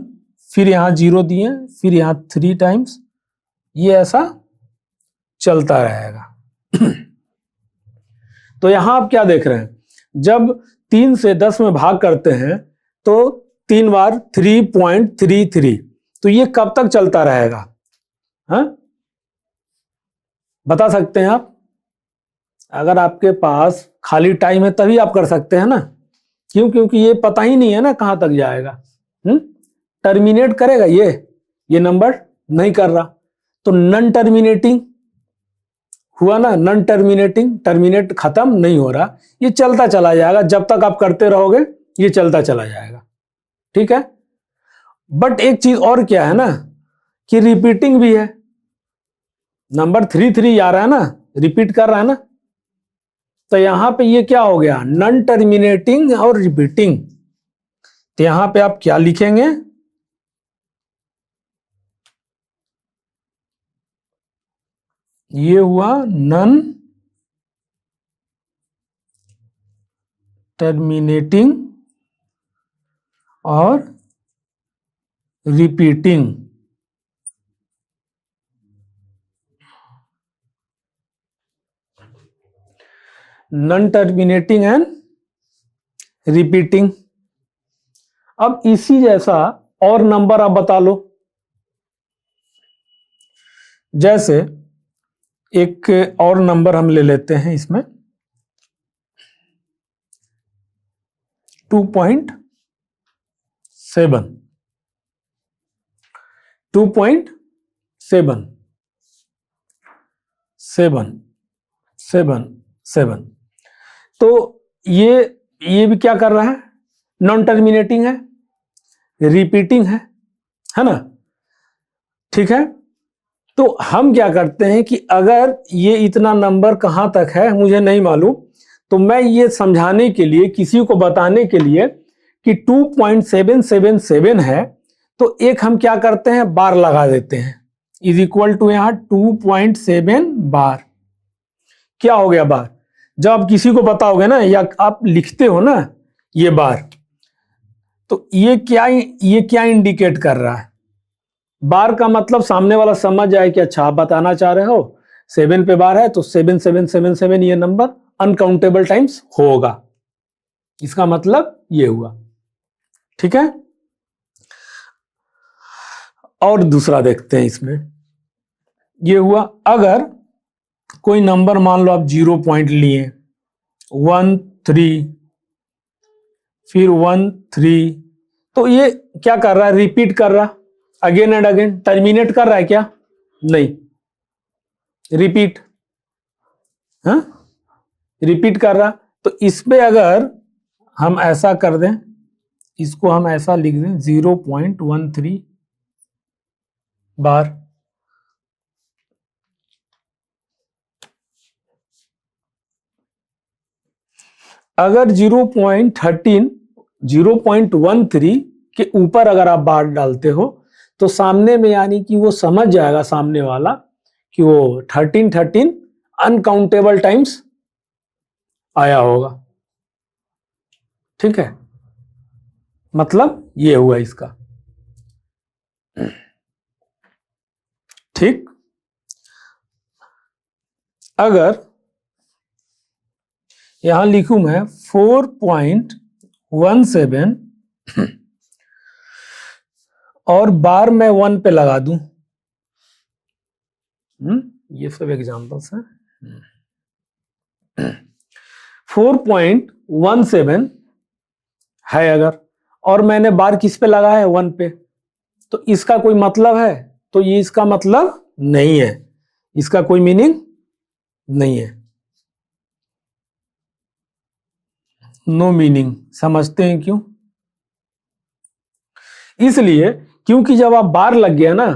A: फिर यहाँ 0 दिए, फिर यहाँ 3 टाइम्स, ये ऐसा चलता रहेगा। तो यहाँ आप क्या देख रहे हैं? जब 3 से 10 में भाग करते हैं तो 3 बार 3.33, तो ये कब तक चलता रहेगा? हाँ, बता सकते हैं आप? अगर आपके पास खाली टाइम है तभी आप कर सकते हैं ना, क्यों? क्योंकि ये पता ही नहीं है ना कहां तक जाएगा। टर्मिनेट करेगा ये नंबर नहीं कर रहा, तो नन टर्मिनेटिंग हुआ ना, नन टर्मिनेटिंग, टर्मिनेट खत्म नहीं हो रहा, ये चलता चला जाएगा, जब तक आप करते रहोगे ये चलता चला जाएगा, ठीक है। बट एक चीज और क्या है ना कि रिपीटिंग भी है, नंबर 33 आ रहा है ना, रिपीट कर रहा है ना, तो यहां पे ये क्या हो गया, नन टर्मिनेटिंग और रिपीटिंग। तो यहां पे आप क्या लिखेंगे, ये हुआ नन टर्मिनेटिंग और repeating. None terminating and repeating. अब इसी जैसा और नंबर आप बता लो, जैसे एक और नंबर हम ले लेते हैं इसमें 2.7 7 तो ये भी क्या कर रहा है, नॉन टर्मिनेटिंग है, रिपीटिंग है ना, ठीक है। तो हम क्या करते हैं कि अगर ये इतना नंबर कहां तक है मुझे नहीं मालूम, तो मैं ये समझाने के लिए, किसी को बताने के लिए कि 2.777 है, तो एक हम क्या करते हैं, बार लगा देते हैं, इज इक्वल टू यहां 2.7 बार। क्या हो गया बार? जब आप किसी को बताओगे ना, या आप लिखते हो ना ये बार, तो ये क्या इंडिकेट कर रहा है? बार का मतलब सामने वाला समझ जाए कि अच्छा आप बताना चाह रहे हो 7 पे बार है, तो 7777 ये नंबर अनकाउंटेबल टाइम्स होगा, इसका मतलब ये हुआ, ठीक है। और दूसरा देखते हैं इसमें, ये हुआ अगर कोई नंबर मान लो आप 0 पॉइंट लिए, 1 3 फिर 1 3, तो ये क्या कर रहा है, रिपीट कर रहा, अगेन एंड अगेन। टर्मिनेट कर रहा है क्या? नहीं, रिपीट, हाँ रिपीट कर रहा। तो इस पे अगर हम ऐसा कर दें, इसको हम ऐसा लिख दें 0.13 बार, अगर 0.13 के ऊपर अगर आप बार डालते हो तो सामने में यानी कि वो समझ जाएगा सामने वाला कि वो 13 अनकाउंटेबल टाइम्स आया होगा, ठीक है। मतलब ये हुआ इसका, ठीक। अगर यहां लिखूं मैं 4.17 और बार मैं 1 पे लगा दूं, ये सब एग्जांपल्स हैं। 4.17 है अगर, और मैंने बार किस पे लगा है, 1 पे, तो इसका कोई मतलब है? तो ये इसका मतलब नहीं है, इसका कोई मीनिंग नहीं है, नो मीनिंग। समझते हैं क्यों? इसलिए क्योंकि जब आप बार लग गया ना,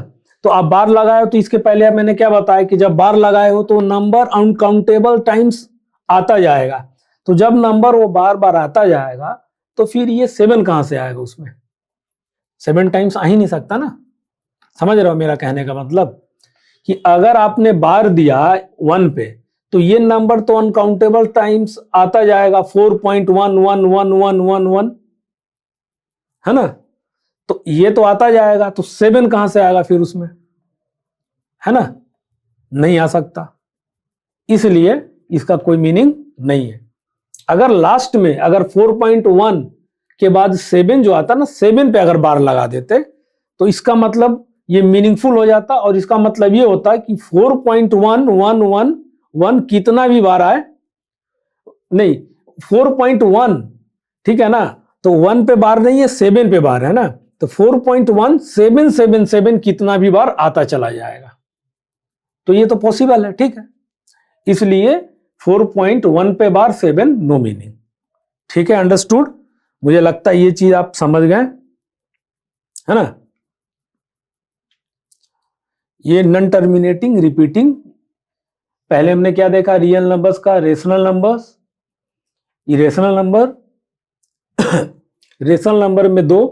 A: तो आप बार लगाए हो, तो इसके पहले मैंने क्या बताया कि जब बार लगाए हो तो नंबर अनकाउंटेबल टाइम्स आता जाएगा, तो जब नंबर वो बार बार आता जाएगा तो फिर ये 7 कहां से आएगा, उसमें 7 टाइम्स आ ही नहीं सकता ना। समझ रहे हो मेरा कहने का मतलब? कि अगर आपने बार दिया 1 पे, तो ये नंबर तो अनकाउंटेबल टाइम्स आता जाएगा, 4.111111 है ना, तो ये तो आता जाएगा, तो 7 कहां से आएगा फिर उसमें, है ना, नहीं आ सकता। इसलिए इसका कोई मीनिंग नहीं है। अगर लास्ट में अगर 4.1 के बाद 7 जो आता ना, 7 पे अगर बार लगा देते तो इसका मतलब ये मीनिंगफुल हो जाता, और इसका मतलब ये होता है कि 4.1111 कितना भी बार आए, नहीं 4.1, ठीक है ना, तो 1 पे बार नहीं है, 7 पे बार है ना, तो 4.1777 कितना भी बार आता चला जाएगा। तो ये तो पॉसिबल है, ठीक है, इसलिए 4.1 पे बार 7 नो मीनिंग। ठीक है, अंडरस्टूड। मुझे लगता है ये चीज आप समझ गए, है ना। ये नॉन टर्मिनेटिंग रिपीटिंग, पहले हमने क्या देखा, रियल नंबर्स का, rational numbers, irrational number. Rational number में 2,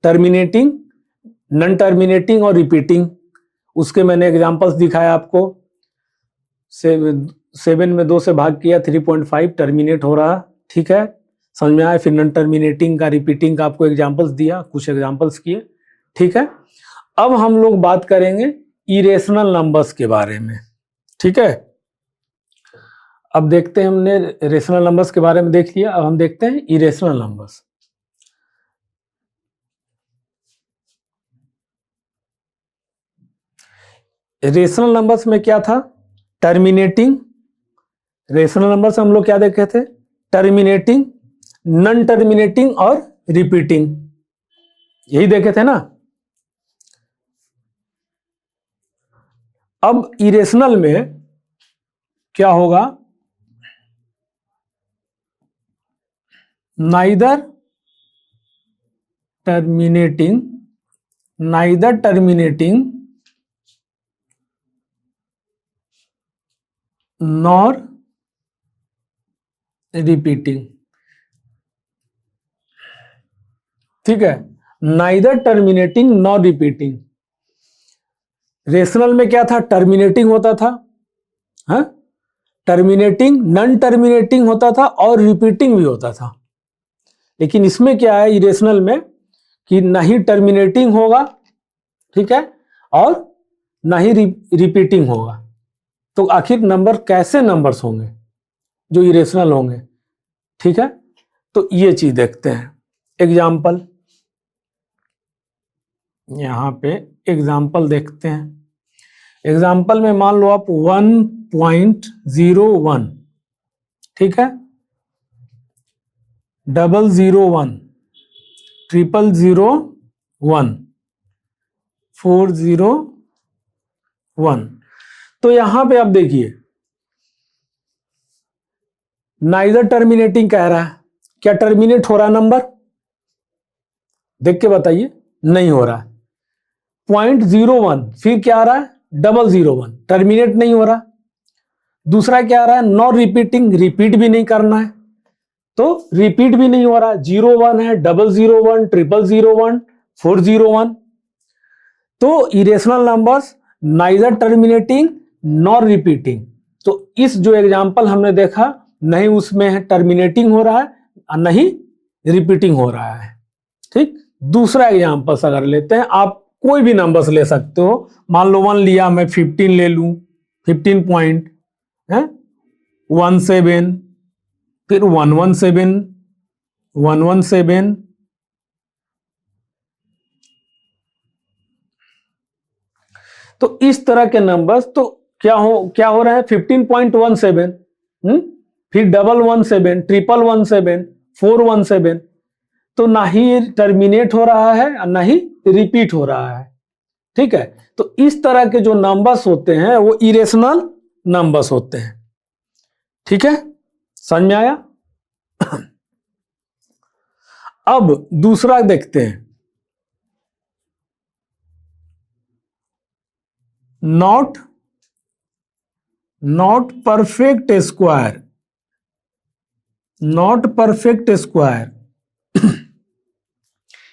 A: टर्मिनेटिंग, नॉन टर्मिनेटिंग और रिपीटिंग। उसके मैंने एग्जांपल्स दिखाया आपको। 7 में 2 से भाग किया, 3.5 टर्मिनेट हो रहा, ठीक है, समझ में आया। फिर नॉन टर्मिनेटिंग का, रिपीटिंग का आपको एग्जांपल्स दिया, कुछ एग्जांपल्स किए, ठीक है। अब हम लोग बात करेंगे इरेशनल नंबर्स के बारे में, ठीक है। अब देखते हैं, हमने रेशनल नंबर्स के बारे में देख लिया, अब हम देखते हैं इरेशनल नंबर्स। रेशनल नंबर्स में क्या था, टर्मिनेटिंग। रेशनल नंबर्स हम लोग क्या देखे थे, टर्मिनेटिंग, नॉन टर्मिनेटिंग और रिपीटिंग, यही देखे थे ना। अब इरेशनल में क्या होगा, नाइदर टर्मिनेटिंग नॉर रिपीटिंग, ठीक है, neither terminating nor repeating. Rational में क्या था, टर्मिनेटिंग होता था, हाँ, टर्मिनेटिंग, नॉन टर्मिनेटिंग होता था और रिपीटिंग भी होता था। लेकिन इसमें क्या है इरेशनल में, कि ना ही टर्मिनेटिंग होगा, ठीक है, और ना ही रिपीटिंग होगा। तो आखिर नंबर कैसे नंबर्स होंगे जो इरेशनल होंगे, ठीक है। तो ये चीज देखते हैं, एग्जाम्पल, यहां पे एग्जाम्पल देखते हैं। एग्जाम्पल में मान लो आप 1.01, ठीक है, 001, 001, 401। तो यहां पे आप देखिए, नाइदर टर्मिनेटिंग कह रहा है, क्या टर्मिनेट हो रहा है नंबर, देख के बताइए, नहीं हो रहा है। 0.01, फिर क्या आ रहा है, 001, टर्मिनेट नहीं हो रहा। दूसरा क्या आ रहा है, नॉन रिपीटिंग, रिपीट भी नहीं करना है, तो रिपीट भी नहीं हो रहा। 01 है, 001, 001, 401। तो irrational numbers neither terminating nor repeating. तो इस जो एग्जांपल हमने देखा, नहीं उसमें है टर्मिनेटिंग हो रहा है और नहीं रिपीटिंग हो रहा है, ठीक। दूसरा एग्जांपल अगर लेते हैं, आप कोई भी नंबर्स ले सकते हो, मान लो 1 लिया, मैं 15 ले लूं, 15 पॉइंट है, 17, फिर 117, 117, तो इस तरह के नंबर्स, तो क्या हो रहा है, 15.17, फिर 117, 117, 417, तो ना ही टर्मिनेट हो रहा है और ना ही रिपीट हो रहा है, ठीक है। तो इस तरह के जो नंबर्स होते हैं वो इरेशनल नंबर्स होते हैं, ठीक है, समझ में आया। अब दूसरा देखते हैं, not perfect square, not perfect square.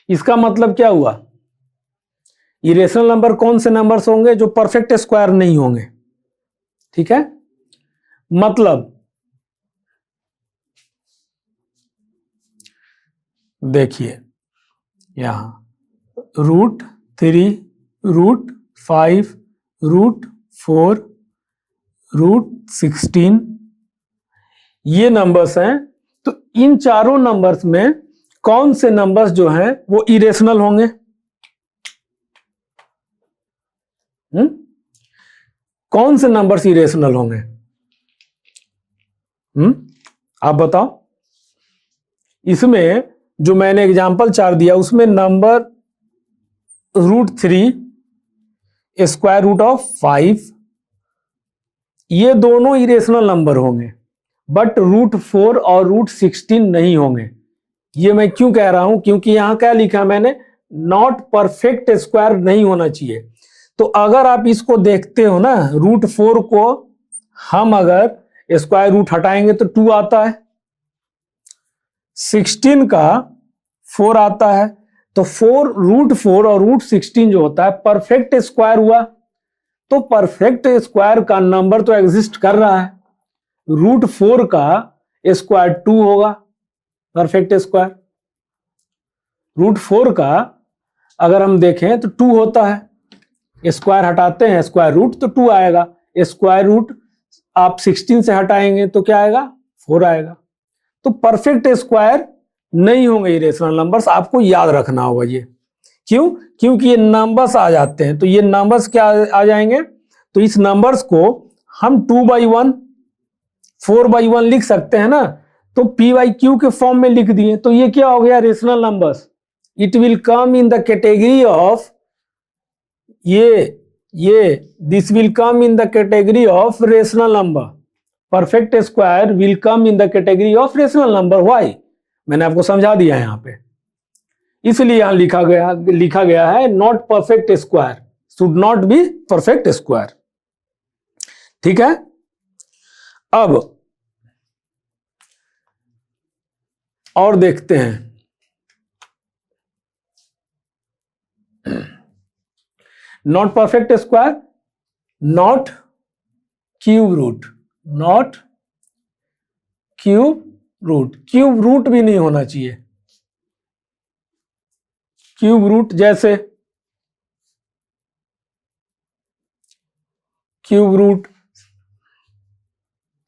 A: इसका मतलब क्या हुआ, इरेशनल नंबर कौन से नंबर्स होंगे जो परफेक्ट स्क्वायर नहीं होंगे, ठीक है। मतलब देखिए, यहां √3, √5, √4, √16 ये नंबर्स हैं। तो इन चारों नंबर्स में कौन से नंबर्स जो हैं वो इरेशनल होंगे? कौन से नंबर्स इरेशनल होंगे? आप बताओ। इसमें जो मैंने एग्जांपल 4 दिया उसमें नंबर √3, √5 ये दोनों इरेशनल नंबर होंगे, बट √4 और √16 नहीं होंगे। ये मैं क्यों कह रहा हूं? क्योंकि यहां क्या लिखा मैंने, नॉट परफेक्ट स्क्वायर नहीं होना चाहिए। तो अगर आप इसको देखते हो ना, √4 को हम अगर स्क्वायर रूट हटाएंगे तो 2 आता है, 16 का 4 आता है, तो √4 और √16 जो होता है परफेक्ट स्क्वायर हुआ। तो परफेक्ट स्क्वायर का नंबर तो एग्जिस्ट कर रहा है, √4 का स्क्वायर 2 होगा परफेक्ट स्क्वायर। √4 का अगर हम देखें तो 2 होता है, स्क्वायर हटाते हैं स्क्वायर रूट तो 2 आएगा, स्क्वायर रूट आप 16 से हटाएंगे तो क्या आएगा, 4 आएगा। तो परफेक्ट स्क्वायर नहीं होंगे इरेशनल नंबर्स, आपको याद रखना होगा ये। क्यों? क्योंकि ये नंबर्स आ जाते हैं, तो ये नंबर्स क्या आ जाएंगे, तो इस नंबर्स को हम 2/1 4/1 लिख सकते हैं ना, तो p/q के फॉर्म में लिख दिए, तो ये क्या हो गया, rational numbers. It will come in the category of this will come in the category of rational number. Perfect square will come in the category of rational number. Why? मैंने आपको समझा दिया है यहाँ पे, इसलिए यहाँ लिखा गया है not perfect square, should not be perfect square. ठीक है। अब और देखते हैं, not perfect square, not cube root, not cube root, cube root भी नहीं होना चाहिए। क्यूब रूट जैसे क्यूब रूट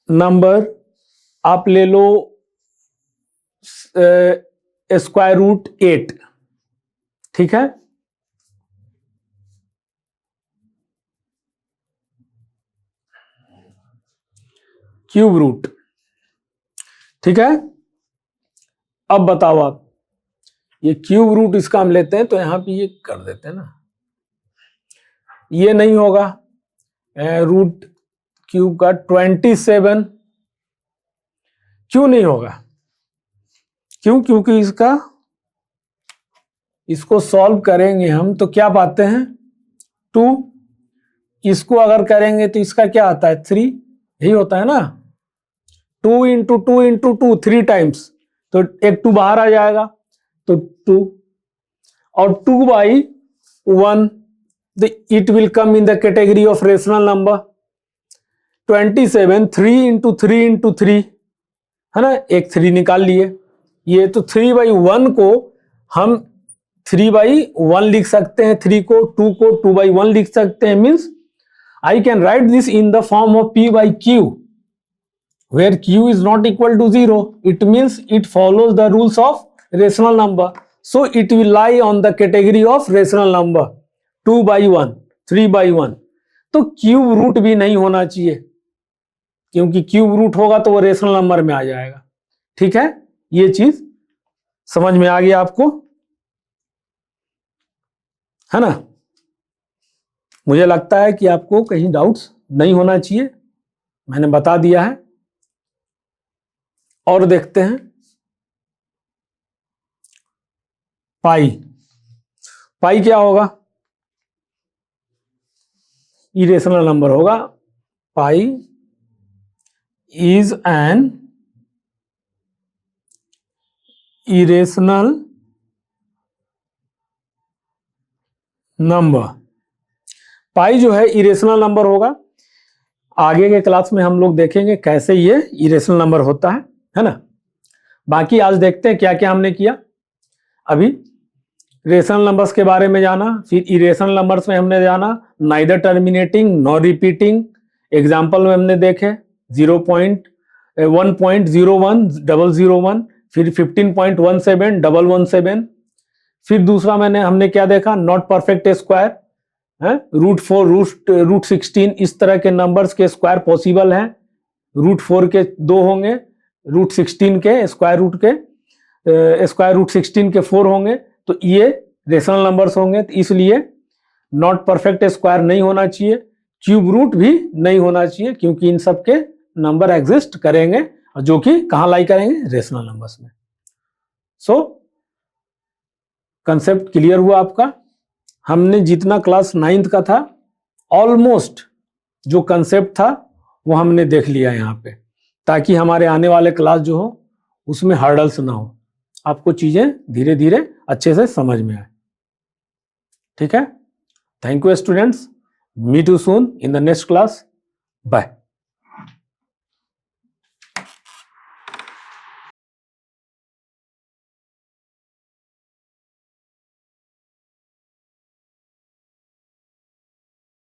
A: नंबर आप ले लो √8, ठीक है। क्यूब रूट, ठीक है। अब बताओ आप, ये क्यूब रूट इसका हम लेते हैं तो यहां पे ये कर देते हैं ना, ये नहीं होगा। रूट क्यूब का 27 क्यों नहीं होगा? क्यों? क्योंकि इसको सॉल्व करेंगे हम तो क्या पाते हैं, 2। इसको अगर करेंगे तो इसका क्या आता है, 3, यही होता है ना। 2 × 2 × 2 3 टाइम्स, तो एक 2 बाहर आ जाएगा, तो 2 और 2/1, it will come in the category of rational number. 27 3 × 3 × 3 है ना, एक 3 निकाल लिए। ये तो 3/1 को हम 3/1 लिख सकते हैं, 3 को 2 को 2/1 लिख सकते हैं। Means I can write this in the form of p/q, where q is not equal to 0. It means it follows the rules of rational number, so it will lie on the category of rational number 2/1 3/1। तो क्यूब रूट भी नहीं होना चाहिए, क्योंकि क्यूब रूट होगा तो वो रेशनल नंबर में आ जाएगा। ठीक है, ये चीज समझ में आ गया आपको, है ना। मुझे लगता है कि आपको कहीं डाउट्स नहीं होना चाहिए, मैंने बता दिया है। और देखते हैं पाई। पाई क्या होगा, इरेशनल नंबर होगा। Pi is an irrational number. Pi जो है इरेशनल नंबर होगा। आगे के क्लास में हम लोग देखेंगे कैसे ये इरेशनल नंबर होता है ना। बाकी आज देखते हैं क्या क्या हमने किया। अभी रेशनल नंबर्स के बारे में जाना, फिर इरेशनल नंबर्स में हमने जाना neither terminating nor repeating. Example में हमने देखे 0.1.01 001, फिर 15.17 117, फिर दूसरा हमने क्या देखा, नॉट परफेक्ट स्क्वायर है, √4 √16 इस तरह के नंबर्स के स्क्वायर पॉसिबल हैं, √4 के 2 होंगे, √16 के स्क्वायर रूट 16 के 4 होंगे, तो ये रेशनल नंबर्स होंगे, तो इसलिए नॉट परफेक्ट स्क्वायर नहीं होना चाहिए, क्यूब रूट भी नहीं होना चाहिए, क्योंकि इन सब के नंबर एग्जिस्ट करेंगे और जो कि कहां लाई करेंगे, रेशनल नंबर्स में। सो कंसेप्ट क्लियर हुआ आपका। हमने जितना क्लास 9th का था ऑलमोस्ट जो कंसेप्ट था वो हमने देख लिया यहाँ पे, ताकि हमारे आने वाले क्लास जो हो उसमें हर्डल्स ना हो, आपको चीजें धीरे धीरे अच्छे से समझ में आए। ठीक है, thank you students, meet you soon in the next class, bye.